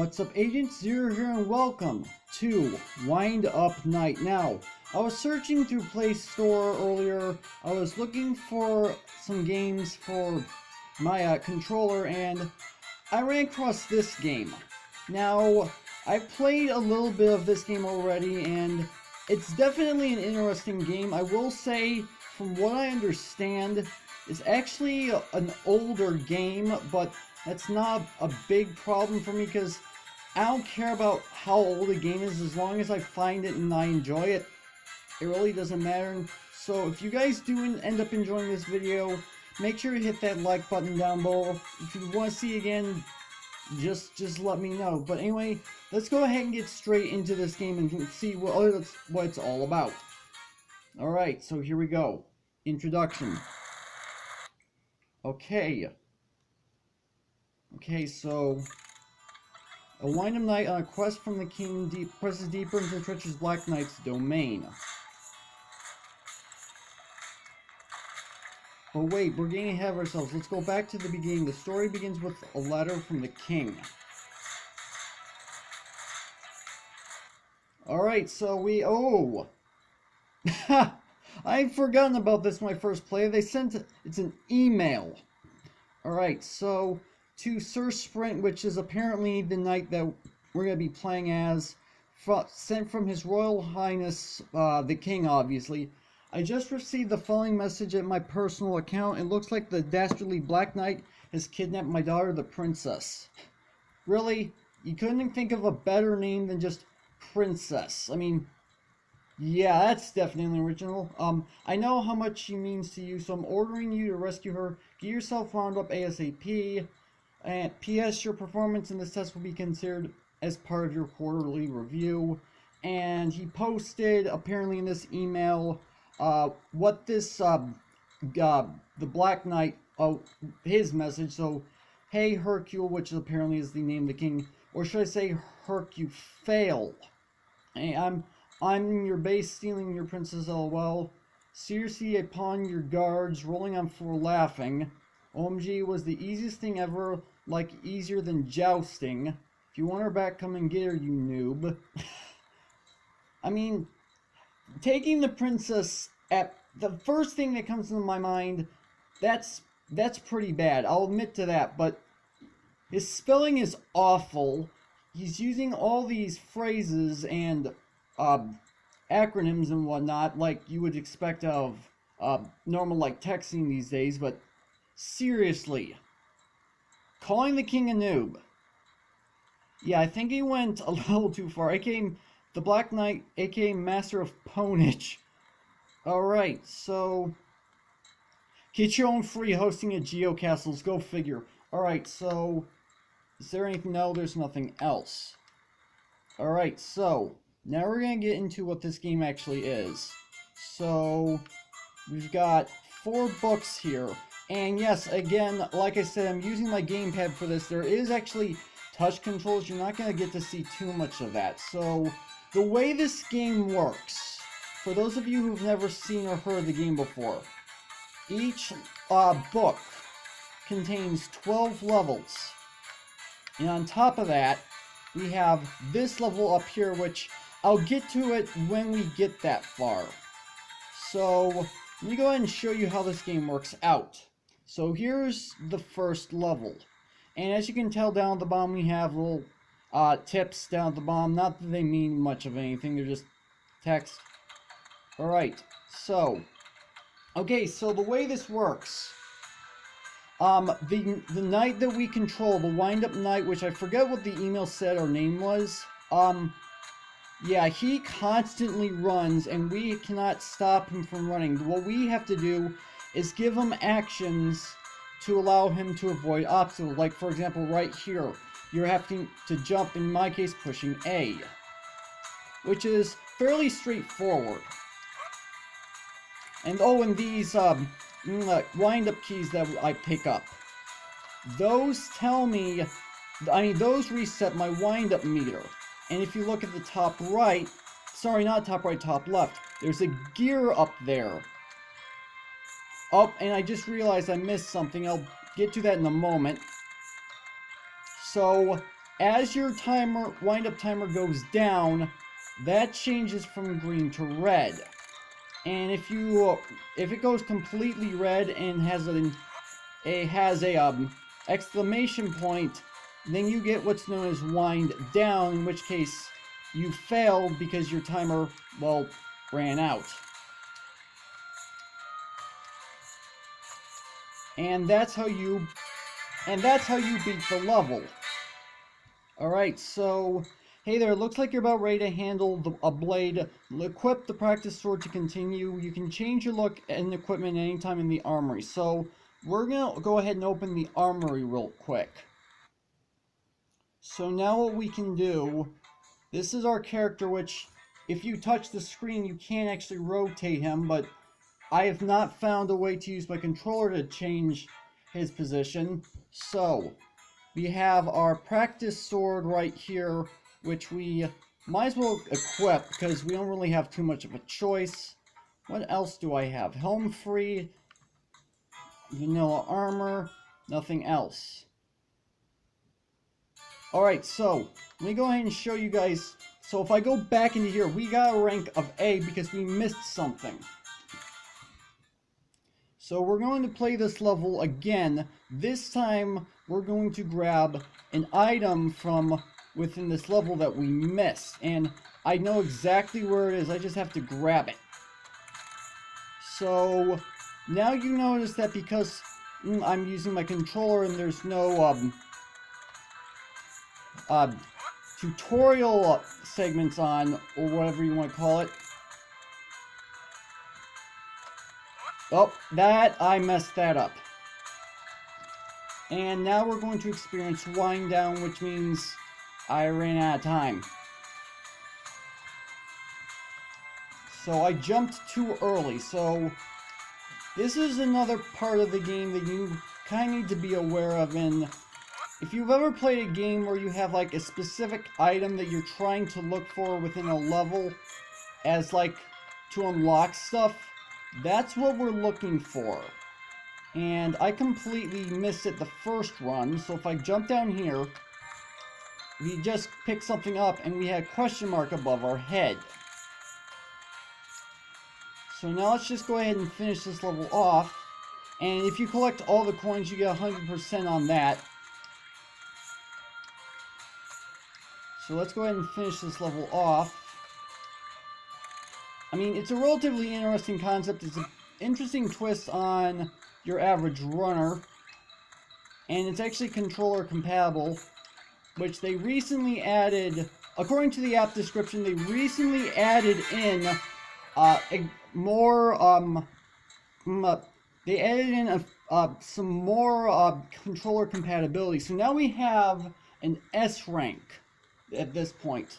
What's up, Agent Zero here, and welcome to Wind Up Night. Now, I was searching through Play Store earlier. I was looking for some games for my controller, and I ran across this game. Now, I played a little bit of this game already, and it's definitely an interesting game. I will say, from what I understand, it's actually an older game, but that's not a big problem for me because I don't care about how old a game is as long as I find it and I enjoy it. It really doesn't matter. So if you guys do end up enjoying this video, make sure to hit that like button down below. If you want to see it again, just let me know. But anyway, let's go ahead and get straight into this game and see what it's all about. Alright, so here we go. Introduction. Okay, so a wind-up night on a quest from the king presses deeper into the treacherous Black Knight's domain. But wait, we're getting ahead of ourselves. Let's go back to the beginning. The story begins with a letter from the king. Alright, so I'd forgotten about this when I first played. It's an email. Alright, so to Sir Sprint, which is apparently the knight that we're going to be playing as, sent from His Royal Highness, the King, obviously. I just received the following message at my personal account. It looks like the dastardly Black Knight has kidnapped my daughter, the Princess. Really? You couldn't think of a better name than just Princess. I mean, yeah, that's definitely original. I know how much she means to you, so I'm ordering you to rescue her. Get yourself wound up ASAP. And P.S. Your performance in this test will be considered as part of your quarterly review. And he posted, apparently in this email, what this, the Black Knight, his message. So, hey Hercule, which apparently is the name of the king, or should I say Hercule fail. Hey, I'm in your base, stealing your princess, lol. Seriously, upon your guards, rolling on floor laughing. OMG was the easiest thing ever, like easier than jousting. If you want her back, come and get her, you noob. I mean, taking the princess at the first thing that comes into my mind, that's pretty bad. I'll admit to that, but his spelling is awful. He's using all these phrases and acronyms and whatnot like you would expect of normal like texting these days, but seriously, calling the king a noob. Yeah, I think he went a little too far. AKA the Black Knight, aka Master of Ponage. Alright, so get your own free hosting at geocastles, go figure. Alright, so is there anything? No, there's nothing else. Alright, so now we're going to get into what this game actually is. So we've got 4 books here. And yes, again, like I said, I'm using my gamepad for this. There is actually touch controls. You're not going to get to see too much of that. So the way this game works, for those of you who've never seen or heard of the game before, each book contains 12 levels. And on top of that, we have this level up here, which I'll get to it when we get that far. So let me go ahead and show you how this game works out. So here's the first level. And as you can tell down at the bottom, we have little tips down at the bottom. Not that they mean much of anything, they're just text. Alright, so the way this works, the knight that we control, the wind-up knight, which I forget what the email said our name was, yeah, he constantly runs, and we cannot stop him from running. What we have to do is give him actions to allow him to avoid obstacles. Like, for example, right here, you're having to jump, in my case, pushing A, which is fairly straightforward. And and these wind-up keys that I pick up, those tell me, those reset my wind-up meter. And if you look at the top right, sorry, not top right, top left, there's a gear up there. Oh, and I just realized I missed something. I'll get to that in a moment. So, as your timer, wind-up timer goes down, that changes from green to red. And if it goes completely red and has a exclamation point, then you get what's known as wind down, in which case you failed because your timer, well, ran out. And that's how you beat the level. Alright, so hey there, looks like you're about ready to handle a blade. Equip the practice sword to continue. You can change your look and equipment anytime in the armory. So we're gonna go ahead and open the armory real quick. So now what we can do, this is our character, which if you touch the screen you can't actually rotate him, but I have not found a way to use my controller to change his position. So we have our practice sword right here, which we might as well equip because we don't really have too much of a choice. What else do I have? Helm free, vanilla armor, nothing else. Alright, so let me go ahead and show you guys. So if I go back into here, we got a rank of A because we missed something. So we're going to play this level again. This time we're going to grab an item from within this level that we missed. And I know exactly where it is, I just have to grab it. So now you notice that because I'm using my controller and there's no tutorial segments on, or whatever you want to call it. Oh, I messed that up. And now we're going to experience wind down, which means I ran out of time. So I jumped too early, so this is another part of the game that you kind of need to be aware of. And if you've ever played a game where you have like a specific item that you're trying to look for within a level as like to unlock stuff, that's what we're looking for. And I completely missed it the first run, so if I jump down here, we just picked something up and we had a question mark above our head. So now let's just go ahead and finish this level off. And if you collect all the coins, you get 100% on that. So let's go ahead and finish this level off. I mean, it's a relatively interesting concept. It's an interesting twist on your average runner. And it's actually controller compatible, which they recently added, according to the app description, they recently added in some more controller compatibility. So now we have an S rank at this point,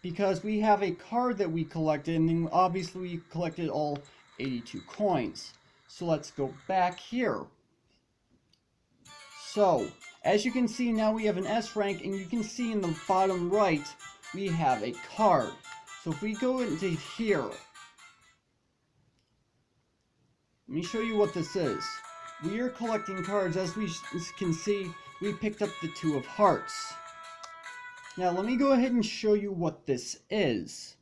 because we have a card that we collected, and then obviously we collected all 82 coins. So let's go back here. So, as you can see, now we have an S rank, and you can see in the bottom right, we have a card. So if we go into here, let me show you what this is. We are collecting cards. As we can see, we picked up the 2 of hearts. Now let me go ahead and show you what this is.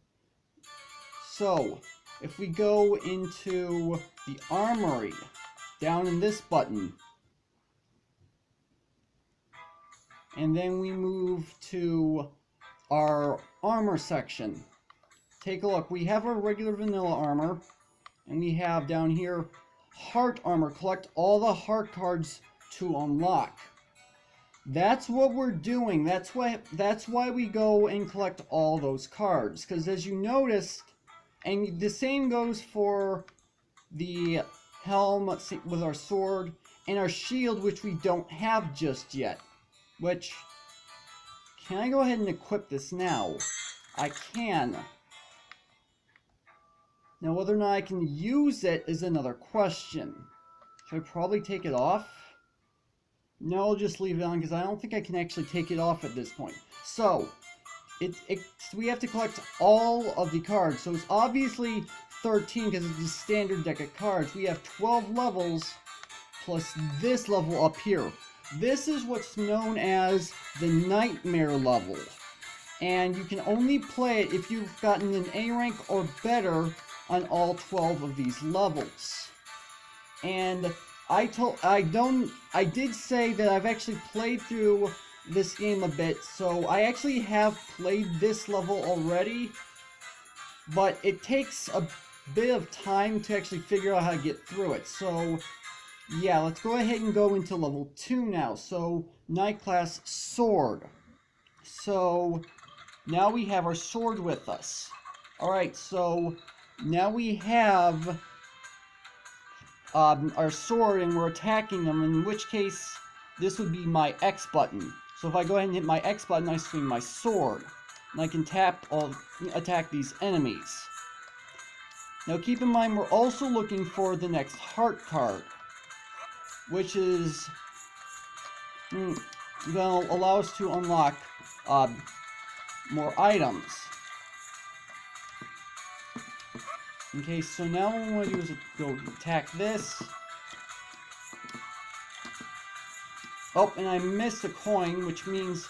So, if we go into the armory, down in this button, and then we move to our armor section. Take a look. We have our regular vanilla armor, and we have down here heart armor. Collect all the heart cards to unlock. That's what we're doing. That's why we go and collect all those cards. Because as you noticed, and the same goes for the helm with our sword and our shield, which we don't have just yet. Which, can I go ahead and equip this now? I can. Now whether or not I can use it is another question. Should I probably take it off? No, I'll just leave it on because I don't think I can actually take it off at this point. So, we have to collect all of the cards. So it's obviously 13 because it's a standard deck of cards. We have 12 levels plus this level up here. this is what's known as the Nightmare level. And you can only play it if you've gotten an A rank or better on all 12 of these levels. And I did say that I've actually played through this game a bit, so I actually have played this level already, but it takes a bit of time to actually figure out how to get through it. So yeah, let's go ahead and go into level 2 now. So Night Class Sword. So now we have our sword with us. Alright, so now we have our sword and we're attacking them, in which case this would be my X button. So if I go ahead and hit my X button, I swing my sword. And I can attack these enemies. Now keep in mind, we're also looking for the next heart card, which is will allow us to unlock more items. Okay, so now what we want to do is go attack this. Oh, and I missed a coin, which means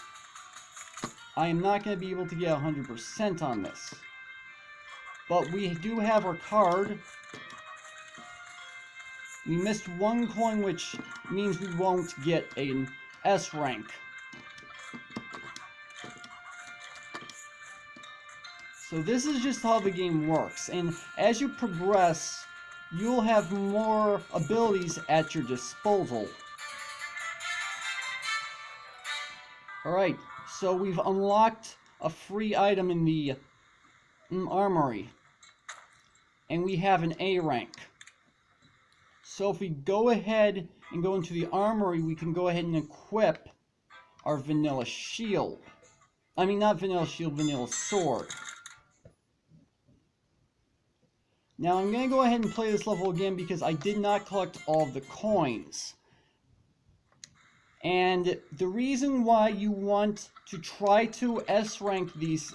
I am not going to be able to get 100% on this. But we do have our card. We missed one coin, which means we won't get an S rank. So this is just how the game works, and as you progress, you'll have more abilities at your disposal. Alright, so we've unlocked a free item in the armory, and we have an A rank. So if we go ahead and go into the armory, we can go ahead and equip our vanilla shield. I mean, not vanilla shield, vanilla sword. Now I'm going to go ahead and play this level again because I did not collect all of the coins. And the reason why you want to try to S rank these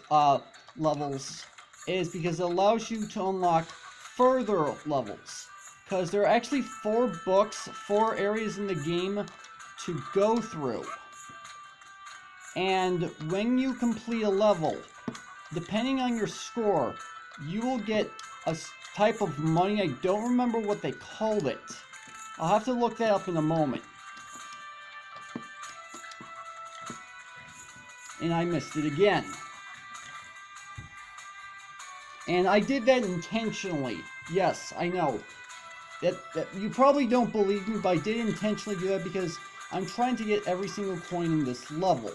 levels is because it allows you to unlock further levels. Because there are actually 4 books, 4 areas in the game to go through. And when you complete a level, depending on your score, you will get a type of money. I don't remember what they called it. I'll have to look that up in a moment. And I missed it again. And I did that intentionally. Yes, I know. That you probably don't believe me, but I did intentionally do that because I'm trying to get every single coin in this level.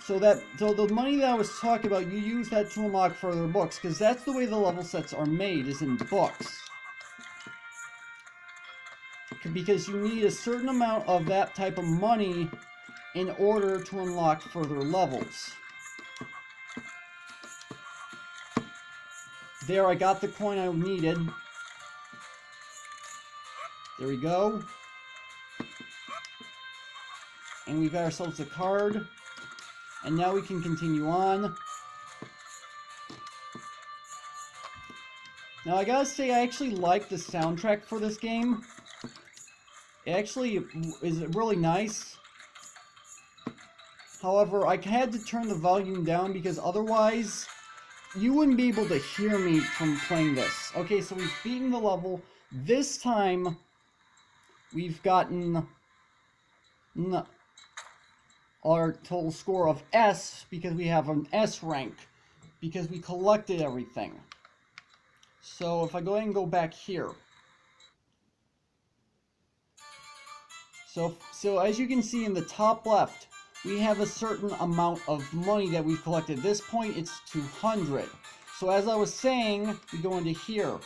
So the money that I was talking about, you use that to unlock further books, because that's the way the level sets are made, is in books. Because you need a certain amount of that type of money in order to unlock further levels. There, I got the coin I needed. There we go. And we got ourselves a card. And now we can continue on. Now I gotta say, I actually like the soundtrack for this game. It actually is really nice. However, I had to turn the volume down because otherwise you wouldn't be able to hear me from playing this. Okay, so we've beaten the level. This time we've gotten our total score of S because we have an S rank because we collected everything. So if I go ahead and go back here. So as you can see in the top left, we have a certain amount of money that we've collected. At this point, it's 200. So as I was saying, we go into here.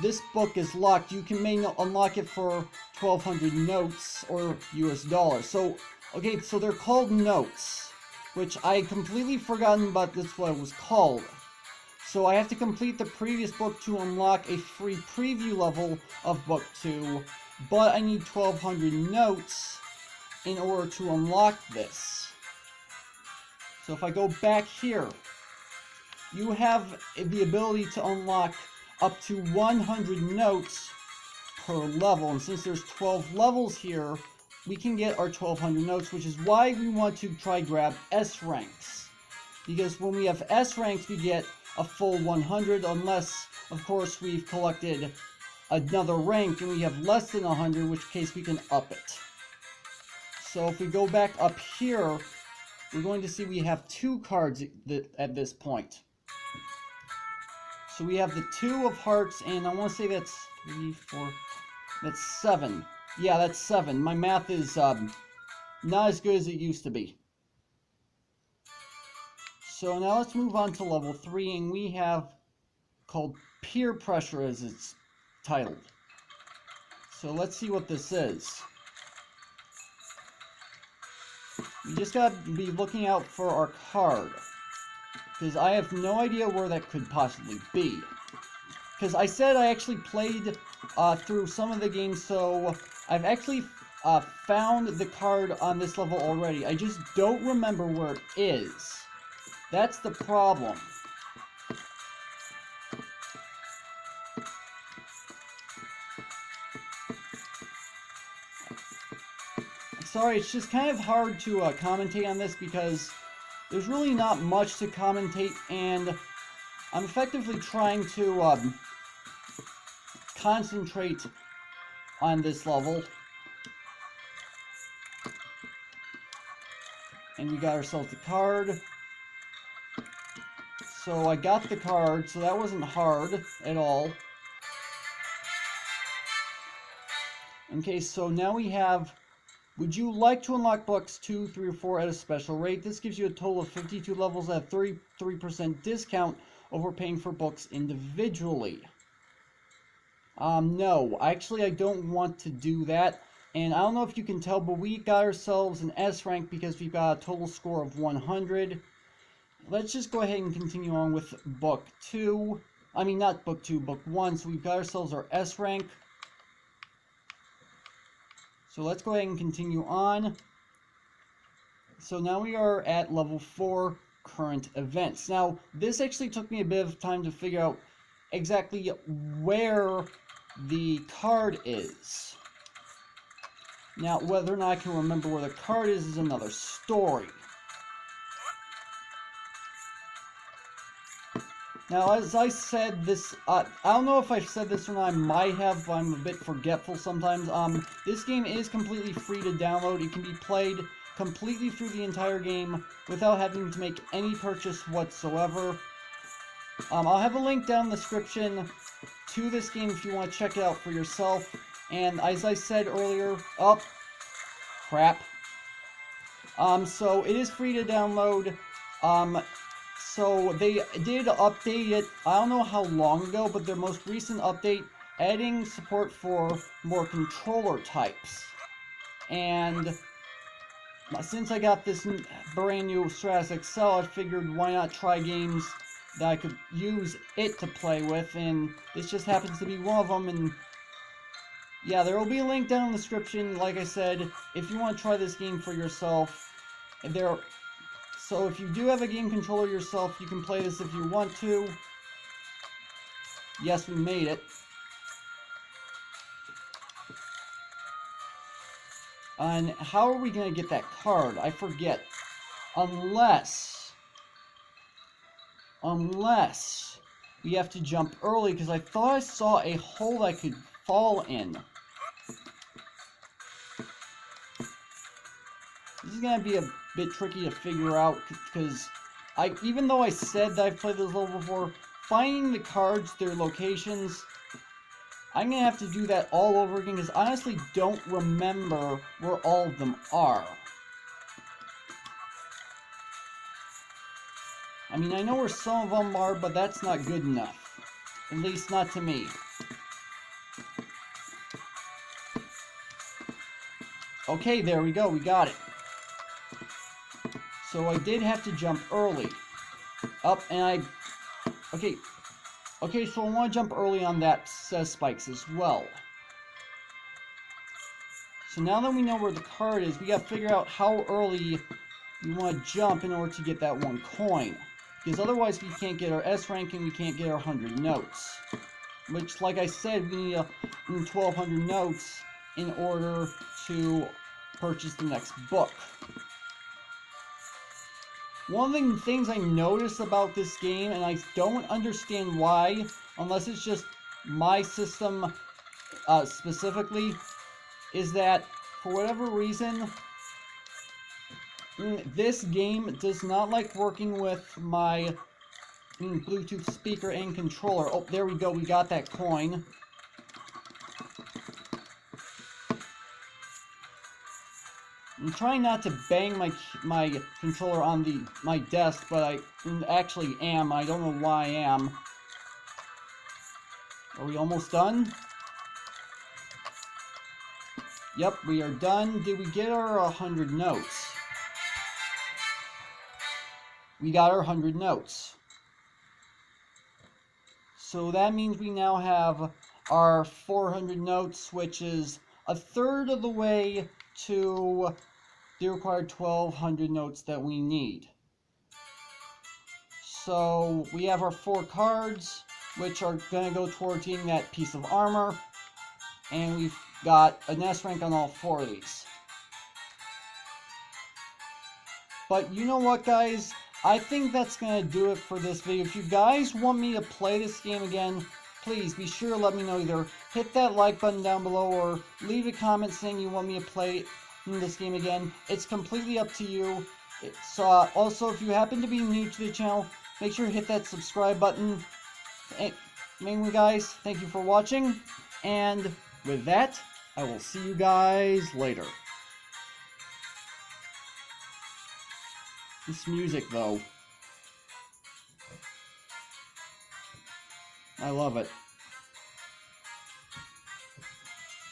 This book is locked. You can unlock it for 1,200 notes or US dollars. So, okay, so they're called notes, which I completely forgotten about that's what it was called. So I have to complete the previous book to unlock a free preview level of book 2, but I need 1,200 notes in order to unlock this. So if I go back here, you have the ability to unlock up to 100 notes per level. And since there's 12 levels here, we can get our 1200 notes, which is why we want to try grab S ranks. Because when we have S ranks, we get a full 100, unless, of course, we've collected another rank and we have less than 100, in which case we can up it. So if we go back up here, we're going to see we have 2 cards at this point. So we have the 2 of hearts, and I want to say that's 3, 4, that's 7. Yeah, that's 7. My math is not as good as it used to be. So now let's move on to level 3, and we have called Peer Pressure as it's titled. So let's see what this is. You just gotta be looking out for our card, because I have no idea where that could possibly be. Because I said I actually played through some of the games, so I've actually found the card on this level already. I just don't remember where it is. That's the problem. Sorry, it's just kind of hard to commentate on this because there's really not much to commentate, and I'm effectively trying to concentrate on this level. And we got ourselves the card. So I got the card, so that wasn't hard at all. Okay, so now we have, would you like to unlock books 2, 3, or 4 at a special rate? This gives you a total of 52 levels at a 33% discount over paying for books individually. No, actually I don't want to do that. And I don't know if you can tell, but we got ourselves an S rank because we've got a total score of 100. Let's just go ahead and continue on with book 2. I mean, not book 2, book 1. So we've got ourselves our S rank. So let's go ahead and continue on. So now we are at level 4, current events. Now, this actually took me a bit of time to figure out exactly where the card is. Now, whether or not I can remember where the card is another story. Now, as I said, this, I don't know if I've said this or not, I might have, but I'm a bit forgetful sometimes. This game is completely free to download. It can be played completely through the entire game without having to make any purchase whatsoever. I'll have a link down in the description to this game if you want to check it out for yourself. And as I said earlier, oh, crap. So it is free to download. So they did update it, I don't know how long ago, but their most recent update, adding support for more controller types. And since I got this brand new Stratus XL, I figured why not try games that I could use it to play with, and this just happens to be one of them. And yeah, there will be a link down in the description, like I said, if you want to try this game for yourself. So if you do have a game controller yourself, you can play this if you want to. Yes, we made it. And how are we going to get that card? I forget. Unless we have to jump early, because I thought I saw a hole I could fall in. This is going to be a bit tricky to figure out, because even though I said that I've played this level before, finding the cards, their locations, I'm going to have to do that all over again, because I honestly don't remember where all of them are. I mean, I know where some of them are, but that's not good enough. At least not to me. Okay, there we go, we got it. So I did have to jump early. Up, and okay, so I want to jump early on that spikes as well. So now that we know where the card is, we got to figure out how early we want to jump in order to get that 1 coin. Because otherwise we can't get our S rank and we can't get our 100 notes. which, like I said, we need 1,200 notes in order to purchase the next book. One of the things I noticed about this game, and I don't understand why, unless it's just my system specifically, is that for whatever reason, this game does not like working with my Bluetooth speaker and controller. Oh, there we go, we got that coin. I'm trying not to bang my controller on my desk, but I actually am. I don't know why I am. Are we almost done? Yep, we are done. Did we get our 100 notes? We got our 100 notes. So that means we now have our 400 notes, which is a third of the way to the required 1,200 notes that we need. So we have our 4 cards, which are going to go towards getting that piece of armor, and we've got an S rank on all 4 of these. But you know what, guys? I think that's going to do it for this video. If you guys want me to play this game again, please be sure to let me know. Either hit that like button down below or leave a comment saying you want me to play this game again. It's completely up to you. Also, if you happen to be new to the channel, make sure to hit that subscribe button. Mainly, guys, thank you for watching. And with that, I will see you guys later. This music, though, I love it.